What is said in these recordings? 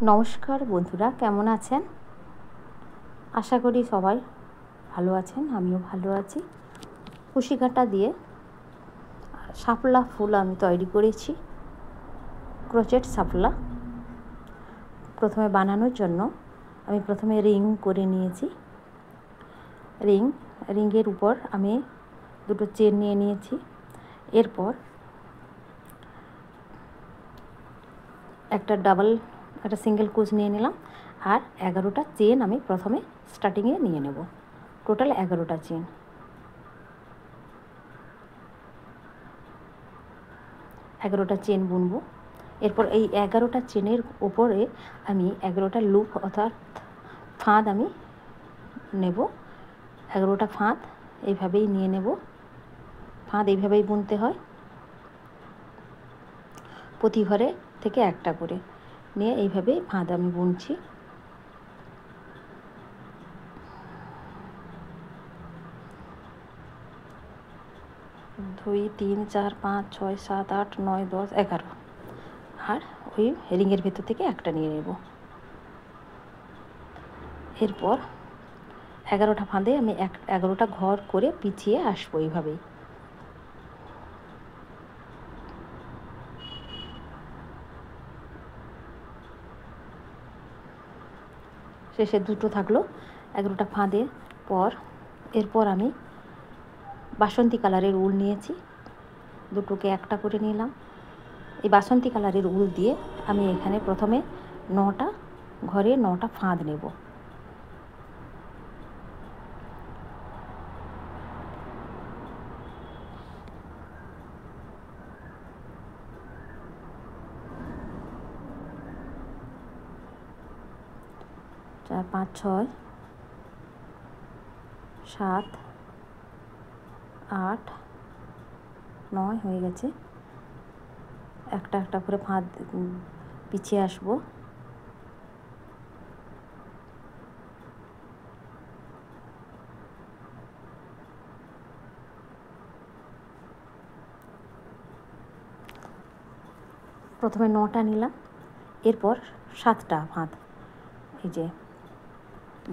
নমস্কার বন্ধুরা, কেমন আছেন? আশা করি সবাই ভালো আছেন, আমিও ভালো আছি। কুশি কাঁটা দিয়ে শাপলা ফুল আমি তৈরি করেছি, ক্রোচেট শাপলা। প্রথমে বানানোর জন্য আমি রিং করে নিয়েছি। রিংয়ের উপর আমি দুটো চেন নিয়ে নিয়েছি। এরপর একটা সিঙ্গেল কুচ নিয়ে নিলাম, আর 11টা চেন আমি প্রথমে স্টার্টিংয়ে নিয়ে নেব। টোটাল 11টা চেন। 11টা চেন বুনবো। এরপর এই 11টা চেনের উপরে আমি 11টা লুপ অর্থাৎ ফাঁদ আমি নেব। 11টা ফাঁদ এইভাবেই নিয়ে নেব। ফাঁদ এইভাবেই বুনতে হয়, প্রতি ঘরে থেকে একটা করে নিয়ে এইভাবেই ফাঁদ আমি বুনছি। দুই, 3, 4, 5, 6, 7, 8, 9, 10, 11, আর ওই রিংয়ের ভেতর থেকে একটা নিয়ে নেব। এরপর 11টা ফাঁদে আমি 11টা ঘর করে পিছিয়ে আসবো এইভাবেই। শেষে দুটো থাকলো 11টা ফাঁদে পর। এরপর আমি বাসন্তী কালারের উল নিয়েছি, দুটোকে একটা করে নিলাম। এই বাসন্তী কালারের উল দিয়ে আমি এখানে প্রথমে 9টা ঘরে 9টা ফাঁদ নেব। চার, 5, 6, 7, 8, 9 হয়ে গেছে। একটা একটা করে ফাঁদ পিছিয়ে আসবো। প্রথমে 9টা নিলাম, এরপর 7টা ফাঁদ, এই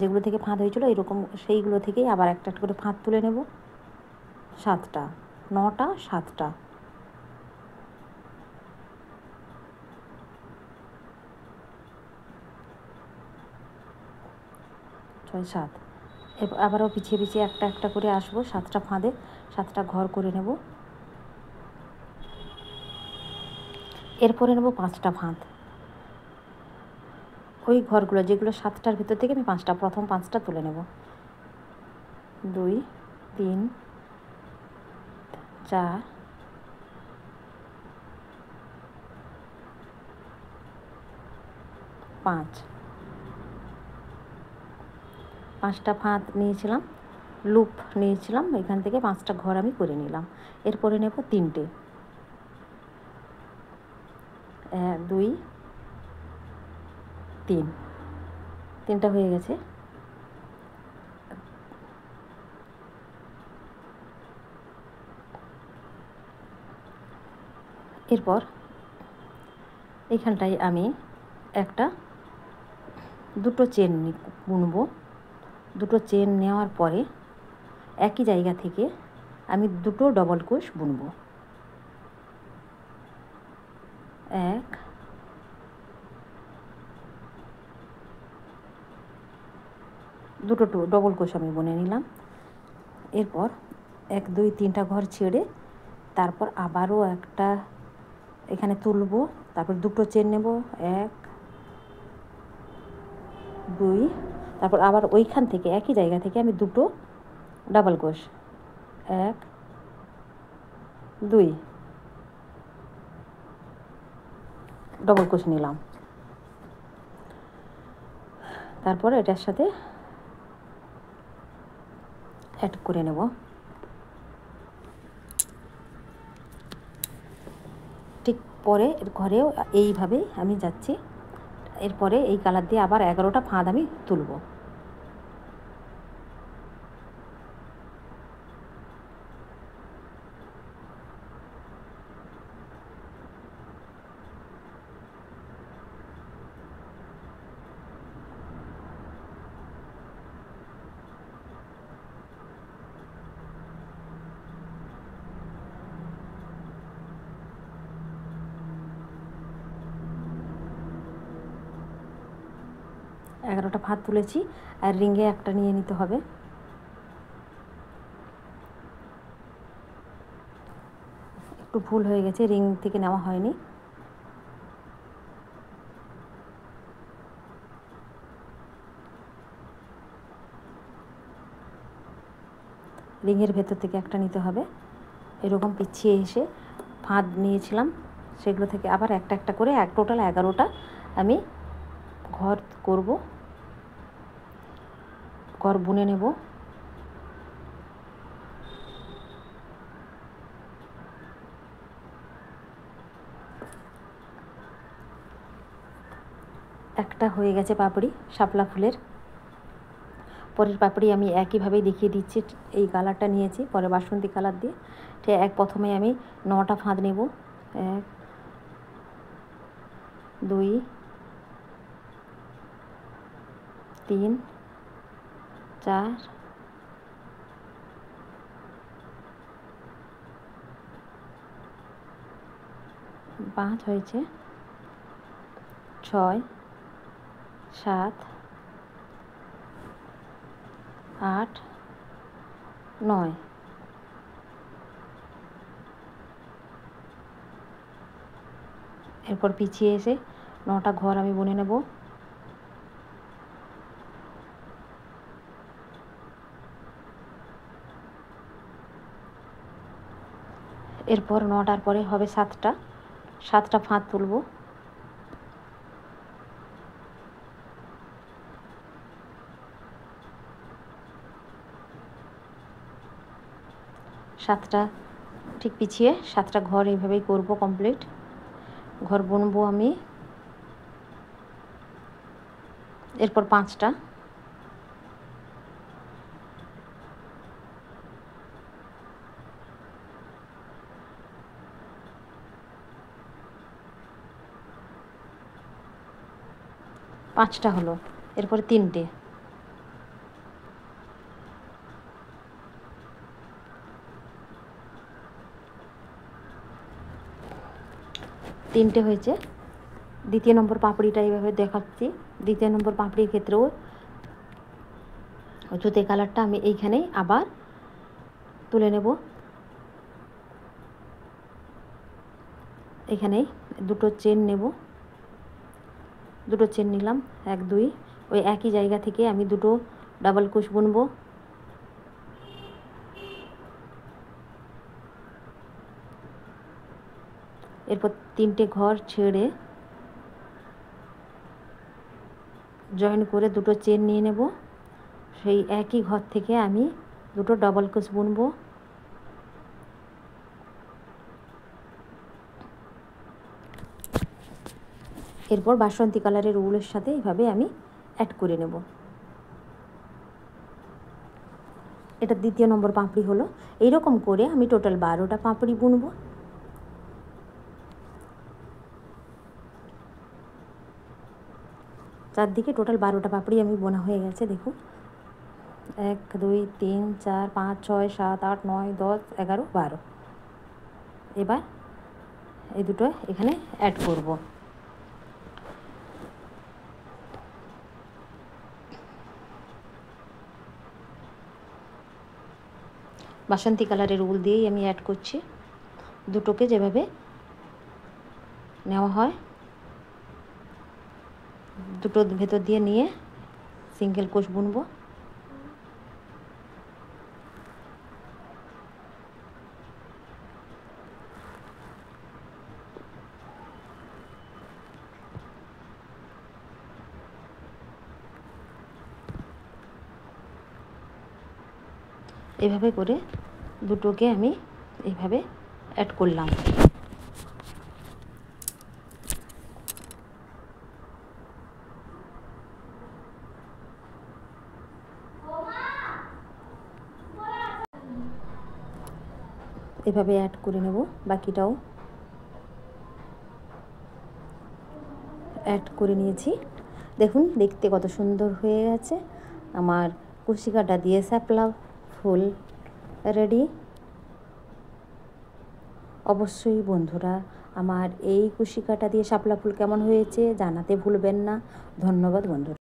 যেগুলো থেকে ফাঁদ হয়েছিল এরকম সেইগুলো থেকেই আবার একটা একটা করে ফাঁদ তুলে নেব। 7টা, 9টা, 7টা, ছয়, 7। এরপর আবারও পিছিয়ে পিছিয়ে একটা একটা করে আসবো। 7টা ফাঁদে 7টা ঘর করে নেব। এরপরে নেব 5টা ফাঁদ। ওই ঘরগুলো যেগুলো 7টার ভিতর থেকে আমি প্রথম 5টা তুলে নেব। 2, 3, 4, 5, 5টা ফাঁদ নিয়েছিলাম, লুপ নিয়েছিলাম, এখান থেকে 5টা ঘর আমি করে নিলাম। এরপরে নেব 3টে, 2, 3, 3টা হয়ে গেছে। এরপর এইখানটায় আমি দুটো চেন বুনবো। দুটো চেন নেওয়ার পরে একই জায়গা থেকে আমি দুটো ডবল ক্রোশ বুনবো। 1, দুটো ডবল ক্রোশ আমি বুনে নিলাম। এরপর 1, 2, 3টা ঘর ছেড়ে তারপর আবারও একটা এখানে তুলবো। তারপর দুটো চেন নেব, 1, 2, তারপর আবার ওইখান থেকে একই জায়গা থেকে আমি দুটো ডাবল ক্রোশ, 1, 2 ডবল ক্রোশ নিলাম। তারপর এটার সাথে অ্যাড করে নেব। ঠিক পরে ঘরেও এইভাবেই আমি যাচ্ছি। এরপরে এই কালার দিয়ে আবার 11টা ফাঁদ আমি তুলব। 11টা ভাত তুলেছি, আর রিঙে একটা নিয়ে নিতে হবে। একটু ভুল হয়ে গেছে, রিং থেকে নেওয়া হয়নি। রিঙের ভেতর থেকে একটা নিতে হবে। এরকম পিছিয়ে এসে ভাত নিয়েছিলাম, সেগুলো থেকে আবার একটা একটা করে টোটাল 11টা আমি ঘর করব, ঘর বুনে নেব। একটা হয়ে গেছে পাপড়ি শাপলা ফুলের। পরের পাপড়ি আমি একইভাবেই দেখিয়ে দিচ্ছি। এই কালারটা নিয়েছি, পরে বাসন্তী কালার দিয়ে ঠিক প্রথমে আমি 9টা ফাঁদ নেব। 1 2 3 4 5 হয়েছে, 6 7 8 9। এরপর পিছিয়ে এসে 9টা ঘর আমি বুনে নেব। এরপর 9টার পরে হবে 7টা ফাঁদ তুলব। সাতটা ঠিক পিছিয়ে 7টা ঘর এইভাবেই করব কমপ্লিট। ঘর বুনবো আমি। এরপর 5টা, হলো। এরপরে 3টে, হয়েছে। দ্বিতীয় নম্বর পাপড়িটা এইভাবে দেখাচ্ছি। দ্বিতীয় নম্বর পাপড়ির ক্ষেত্রেও জুতে কালারটা আমি এইখানেই আবার তুলে নেব। এখানেই 2টো চেন নেব, 2টো চেন নিলাম, 1 2। ওই একই জায়গা থেকে আমি 2টো ডাবল কুশ বুনবো। এরপর 3টে ঘর ছেড়ে জয়েন করে 2টো চেন নিয়ে নেব। সেই একই ঘর থেকে আমি 2টো ডাবল কুশ বুনবো। এরপর বাসন্তী কালারের উলের সাথে এইভাবে আমি অ্যাড করে নেব। এটা দ্বিতীয় নম্বর পাপড়ি হলো। এইরকম করে আমি টোটাল 12টা পাপড়ি বুনবো। চারদিকে টোটাল 12টা পাপড়ি আমি বোনা হয়ে গেছে, দেখুন। 1 2 3 4 5 6 7 8 9 10 11 12। এবার এই দুটো এখানে অ্যাড করব। বাসন্তী কালারের উল দিয়েই আমি অ্যাড করছি। দুটোকে যেভাবে নেওয়া হয়, দুটো ভেতর দিয়ে নিয়ে সিঙ্গেল কোষ বুনবো। এভাবে করে দুটোকে আমি এইভাবে অ্যাড করলাম। এভাবে অ্যাড করে নেব। বাকিটাও অ্যাড করে নিয়েছি। দেখুন দেখতে কত সুন্দর হয়ে গেছে। আমার কুশি কাঁটা দিয়ে শাপলা ফুল রেডি। অবশ্যই বন্ধুরা আমার এই কুশি কাঁটা দিয়ে শাপলা ফুল কেমন হয়েছে জানাতে ভুলবেন না। ধন্যবাদ বন্ধুরা।